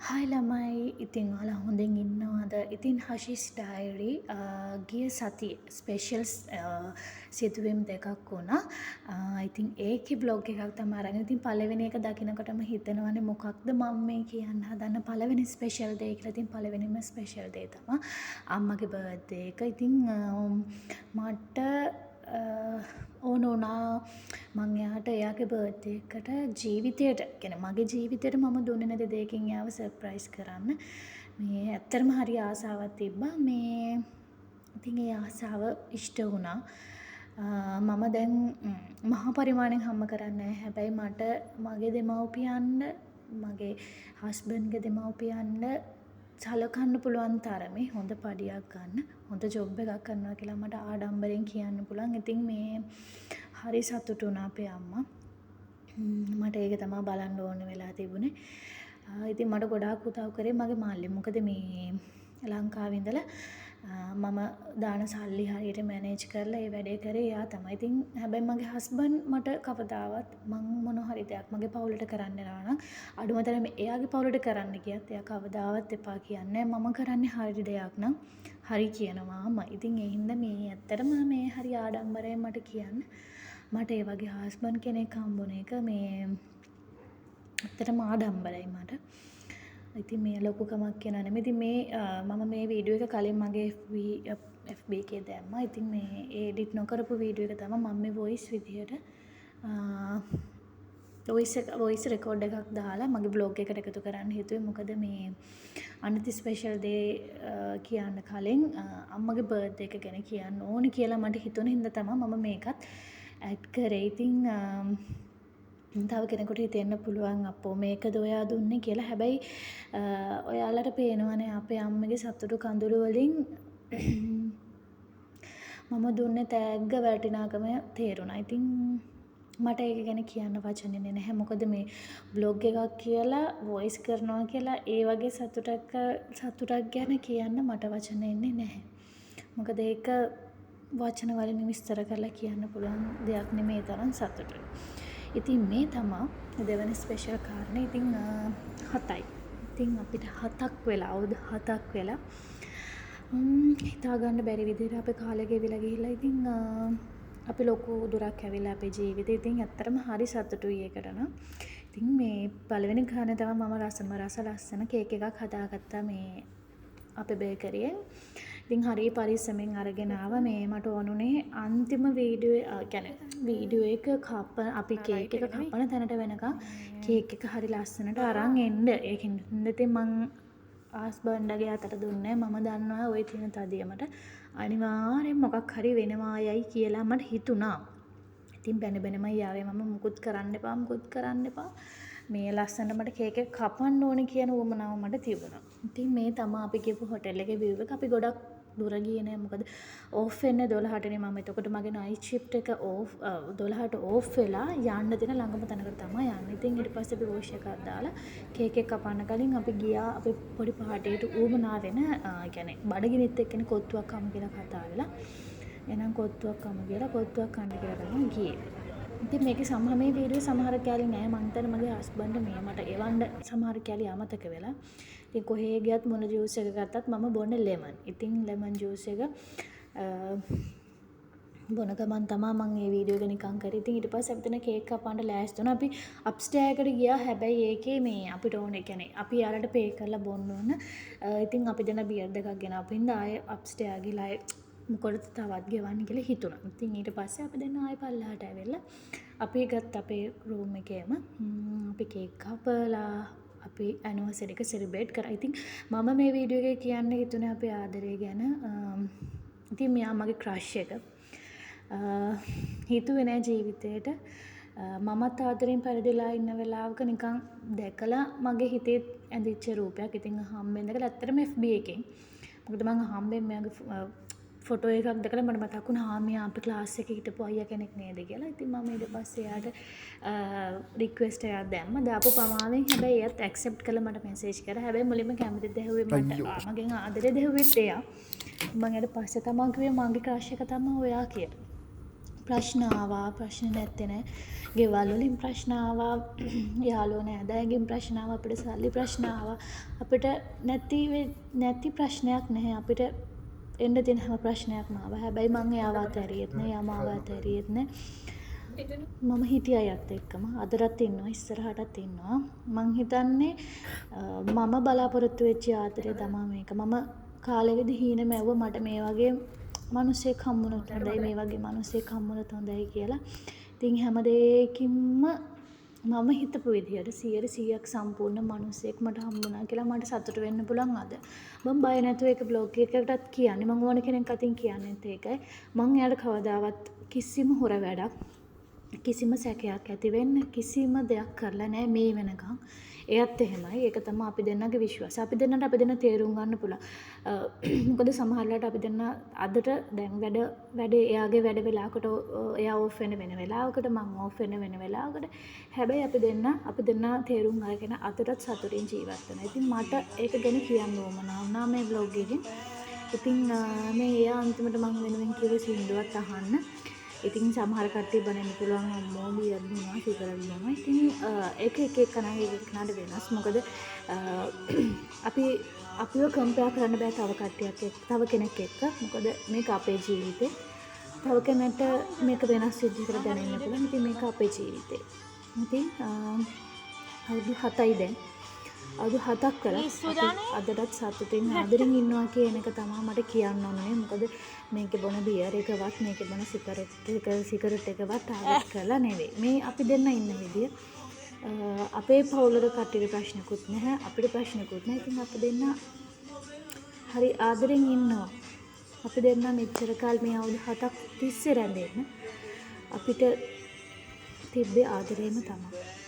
Hi ළමයි ඉතින් ඔයාලා හොඳින් ඉන්නවද? ඉතින් හෂිස් ඩයරි ගිය සතියේ ස්පෙෂල්ස් සිදුවීම් දෙකක් වුණා. ඉතින් ඒකේ බ්ලොග් එකක් තමයි අරගෙන. ඉතින් පළවෙනි එක දකිනකොටම හිතෙනවනේ මොකක්ද මම මේ කියන්න හදන පළවෙනි ස්පෙෂල් ඩේ කියලා. ඉතින් පළවෙනිම ස්පෙෂල් ඩේ තමයි අම්මගේ බර්ත්ඩේ එක. ඉතින් මට ඕන වුණා මං එයාට එයාගේ බර්ත්ඩේ එකට ජීවිතයට කියන්නේ මගේ ජීවිතයට මම දුන්නේ නැති දෙයකින් එයාව සර්ප්‍රයිස් කරන්න. මේ ඇත්තටම හරි ආසාවක් තිබ්බා. මේ ඉතින් ඒ ආසාව ඉෂ්ට වුණා. මම දැන් මහා පරිමාණයෙන් හම්බ කරන්නේ නැහැ. හැබැයි මට මගේ දෙමව්පියන්ට මගේ හස්බන්ඩ්ගේ දෙමව්පියන්ට සලකන්න පුළුවන් තරමේ හොඳ පඩියක් ගන්න හොඳ ජොබ් එකක් කරනවා කියලා මට ආඩම්බරෙන් කියන්න පුළුවන්. ඉතින් මේ හරි සතුටු වුණා අපේ අම්මා. මට ඒක තමයි බලන්න ඕන වෙලා තිබුණේ. ඉතින් මට ගොඩාක් උදව් කරේ මගේ මල්ලි. මොකද මේ ලංකාවේ ඉඳලා මම දාන සල්ලි හරියට මැනේජ් කරලා ඒ වැඩේ කරේ එයා තමයි. ඉතින් හැබැයි මගේ හස්බන්ඩ් මට කවදාවත් මං මොන හරි දෙයක් මගේ පවුලට කරන්න යනවා නම් අඩුම තරමේ එයාගේ පවුලට කරන්න ගියත් එයා කවදාවත් එපා කියන්නේ නැහැ. මම කරන්නේ හරි දෙයක් නම් හරි කියනවාම. ඉතින් ඒ හින්දා මේ ඇත්තටම මේ හරි ආඩම්බරයෙන් මට කියන්න. මට ඒ වගේ හස්බන්ඩ් කෙනෙක් හම්බුන එක මේ ඇත්තටම ආඩම්බරයි මට. ඉතින් මේ ලොකුකමක් කියනවා නෙමෙයි. ඉතින් මේ මම මේ වීඩියෝ එක කලින් මගේ FB එකේ දැම්මා. ඉතින් මේ එඩිට් නොකරපු වීඩියෝ එක තමයි මම මේ වොයිස් විදියට වොයිස් රෙකෝඩ් එකක් දාලා මගේ බ්ලොග් එකට එකතු කරන්න හිතුවේ. මොකද මේ අනිත් ස්පෙෂල් දේ කියන්න කලින් අම්මගේ බර්ත්ඩේ එක ගැන කියන්න ඕනි කියලා මට හිතුණ හින්දා තමයි මම මේකත් ඇඩ් කරේ. ඉතින් තව කෙනෙකුට හිතෙන්න පුළුවන් අපෝ මේකද ඔයා දුන්නේ කියලා. හැබැයි ඔයාලට පේනවනේ අපේ අම්මගේ සතුටු කඳුළු වලින් මම දුන්නේ තෑග්ග වටිනාකම තේරුණා. ඉතින් මට ඒක ගැන කියන්න වචන නැහැ. මොකද මේ බ්ලොග් එකක් කියලා වොයිස් කරනවා කියලා ඒ වගේ සතුටක් ගැන කියන්න මට වචන එන්නේ නැහැ. මොකද ඒක වචන වලින් විස්තර කරලා කියන්න පුළුවන් දෙයක් නෙමෙයි තරම් සතුටුයි. ඉතින් මේ තමයි දෙවන ස්පෙෂල් කාරණේ. ඉතින් 7යි. ඉතින් අපිට 7ක් වෙලා අවුරුදු 7ක් වෙලා හිතා ගන්න බැරි විදිහට අපේ කාලය ගෙවිලා ගිහිල්ලා. ඉතින් අපි ලොකු දුරක් ඇවිල්ලා අපේ ජීවිතේ. ඉතින් ඇත්තටම හරි සතුටුයි ඒකට නම්. ඉතින් මේ පළවෙනි කාරණේ තමයි මම ලස්සන කේක් එකක් හදාගත්තා මේ අපේ බේකරියෙන්. ඉතින් හරි පරිස්සමෙන් අරගෙන ආවා. මේ මට ඕනුනේ අන්තිම වීඩියෝ එක අපි කේක් එක කපන තැනට වෙනකන් කේක් එක හරි ලස්සනට අරන් එන්න. ඒකින් ඉතින් මං හස්බන්ඩ්ගේ අතට දුන්නේ. මම දන්නවා ওই තියෙන තදියමට අනිවාර්යෙන් මොකක් හරි වෙනවා යයි කියලා මට හිතුණා. ඉතින් බැනමයි යාවේ මම මුකුත් කරන්න එපා. මේ ලස්සනට මට කේක් එක කපන්න ඕනේ කියන උවමනාව මට තිබුණා. ඉතින් මේ තමයි අපි ගිහපු හොටෙල් එකේ view එක. අපි ගොඩක් දුර ගියේ නෑ. මොකද ඕෆ් වෙන්නේ 12ටනේ. මම එතකොට මගේ නයිට් ෂිෆ්ට් එක 12ට ඕෆ් වෙලා යන්න දෙන ළඟම තැනකට තමයි යන්නේ. ඉතින් ඊට පස්සේ අපි වොෂ් එකක් දාලා කේක් එක කපන්න කලින් අපි ගියා අපේ පොඩි පාටියට ඌමනා වෙන බඩගිනිත් එක්කනේ කොත්තුවක් කමු කියලා කතා වෙලා. එහෙනම් කොත්තුවක් කමු කියලා කොත්තුවක් කන්න කියලා තමයි ගියේ. ඉතින් මේකේ මේ වීඩියෝ සමහර කැලි නෑ. මං හිතන්නේ මගේ හස්බන්ඩ් මට එවන්න සමහර කැලි අමතක වෙලා. ඉතින් කොහේ ගියත් මොන ජූස් එක ගත්තත් මම බොන්නේ ලෙමන්. ඉතින් ලෙමන් ජූස් එක බොන ගමන් තමයි මම මේ වීඩියෝ එක නිකන් කරේ. ඉතින් ඊට පස්සේ අපි තන කේක් කපන්න ලෑස්ති වුණා. අපි අප්ස්ටෙයාර් එකට ගියා. හැබැයි ඒකේ මේ අපිට ඕනේ අපි යාලට පේ කරලා බොන්න ඕන. ඉතින් අපි දෙන බියර් දෙකක් ගෙනාපු හින්දා ආයේ අප්ස්ටෙයාර් ගිහලා මොකටද තවත් ගෙවන්න කියලා හිතුණා. ඉතින් ඊට පස්සේ අපි දෙන්න ආයෙ පල්ලෙහාට ඇවිල්ලා අපි ගත්ත අපේ රූම් එකේම අපි කේක් කපලා අපි ඇනිවර්සරි එක සෙලිබ්‍රේට් කරා. ඉතින් මම මේ වීඩියෝ එකේ කියන්න හිතුනේ අපේ ආදරය ගැන. ඉතින් මෙයා මගේ ක්‍රෂ් එක. හිතුවේ නෑ ජීවිතේට මමත් ආදරෙන් පරිදිලා ඉන්න වෙලාවක නිකන් දැකලා මගේ හිතේ ඇඳිච්ච රූපයක්. ඉතින් හම්බෙන් දැකලා ඇත්තටම FB එකෙන්. මොකද මම හම්බෙන් මෙයාගේ ෆොටෝ එකක් දැකලා මට මතක් වුණා මෙයා අපේ ක්ලාස් එකේ හිටපු අයියා කෙනෙක් නේද කියලා. ඉතින් මම ඊට පස්සේ එයාට රික්වෙස්ට් එකක් දැම්මා. දාපු පමාවෙන් හැබැයි එයාත් ඇක්සෙප්ට් කළා මට මැසේජ් කරා. හැබැයි මුලින්ම කැමති දෙහුවේ මට මගෙන් ආදරේ දෙහුවෙත් එයා. මම ඊට පස්සේ තමයි කිව්වේ මගේ ක්‍රෂ් එක තමයි ඔයා කියලා. ප්‍රශ්න ආවා ප්‍රශ්න නැත්තේ නෑ. ගෙවල් වලින් ප්‍රශ්න ආවා යාළුවෝ නෑදෑයන්ගෙන් ප්‍රශ්න ආවා අපිට සල්ලි ප්‍රශ්න ආවා. අපිට නැති ප්‍රශ්නයක් නැහැ. අපිට එන්න තියෙන හැම ප්‍රශ්නයක්ම ආවා. හැබැයි මං එයාව අතෑරියෙත් නෑ. එයා මාව අතෑරියෙත් නෑ. මම හිටියා අයත් එක්කම. අදටත් ඉන්නවා ඉස්සරහටත් ඉන්නවා. මං හිතන්නේ මම බලාපොරොත්තු වෙච්ච ආදරේ තමා මේක. මම කාලෙකදී හීන මැව්වා මට මේ වගේ මනුස්සයෙක් හම්බුනොත් හොඳයි මේ වගේ මනුස්සයෙක් හම්බුනොත් හොඳයි කියලා. ඉතින් හැම දෙයකින්ම මම හිතපු විදිහට 100% සම්පූර්ණ මනුස්සයෙක් මට හම්බුණා කියලා මට සතුටු වෙන්න පුළුවන් අද. මම බය නැතුව ඒක බ්ලොග් එකකටත් කියන්නේ. මම ඕන කෙනෙක් අතින් කියන්නෙත් ඒකයි. මං එයාට කවදාවත් කිසිම හොර වැඩක් කිසිම සැකයක් ඇති වෙන්න කිසිම දෙයක් කරලා නැහැ මේ වෙනකන්. එයත් එහෙමයි. ඒක තමයි අපි දෙන්නගේ විශ්වාසය. අපි දෙන්නට අපි දෙන්න තේරුම් ගන්න පුළුවන්. මොකද සමහරවිට අපි දෙන්න අදට දැන් වැඩේ එයාගේ වැඩ වෙලාවකට එයා ඕෆ් වෙන වෙලාවකට මං ඕෆ් වෙන වෙලාවකට. හැබැයි අපි දෙන්න තේරුම් අරගෙන අදටත් සතුටින් ජීවත් වෙනවා. ඉතින් මට ඒක ගැන කියන්න ඕමනා වුණා මේ බ්ලොග් එකෙන්. ඉතින් මේ එයා අන්තිමට මං වෙනුවෙන් කිව්ව සින්දුවත් අහන්න. ඉතින් සමහර කට්ටිය බලන්න පුළුවන් අම්මෝ බියර් දුන්නා සිගරට් දුන්නා. ඉතින් එක එකනාගේ එක එකනාට වෙනස්. මොකද අපිව කම්පෙයාර් කරන්න බෑ තව කට්ටියක් එක්ක තව කෙනෙක් එක්ක. මොකද මේක අපේ ජීවිතේ. තව කෙනෙක්ට මේක වෙනස් විදිහකට දැනෙන්න පුළුවන්. ඉතින් මේක අපේ ජීවිතේ. ඉතින් අවුරුදු 7යි දැන්. අවුරුදු 7ක් කරා අදටත් සතුටින් ආදරෙන් ඉන්නවා කියන එක තමයි මට කියන්න ඕනේ. මොකද මේකේ බොන බියර් එකවත් මේකේ බොන සිගරට් එකවත් ටාගට් කරලා නෙවෙයි. මේ අපි දෙන්න ඉන්න විදිය අපේ පවුලේ කට්ටියට ප්‍රශ්නකුත් නැහැ. අපිට ප්‍රශ්නකුත් නැහැ. ඉතින් අපි දෙන්න හරි ආදරෙන් ඉන්නවා. අපි දෙන්න මෙච්චර කාල මේ අවුරුදු 7ක් තිස්සේ රැඳෙන්න අපිට තිබ්බේ ආදරේම තමයි.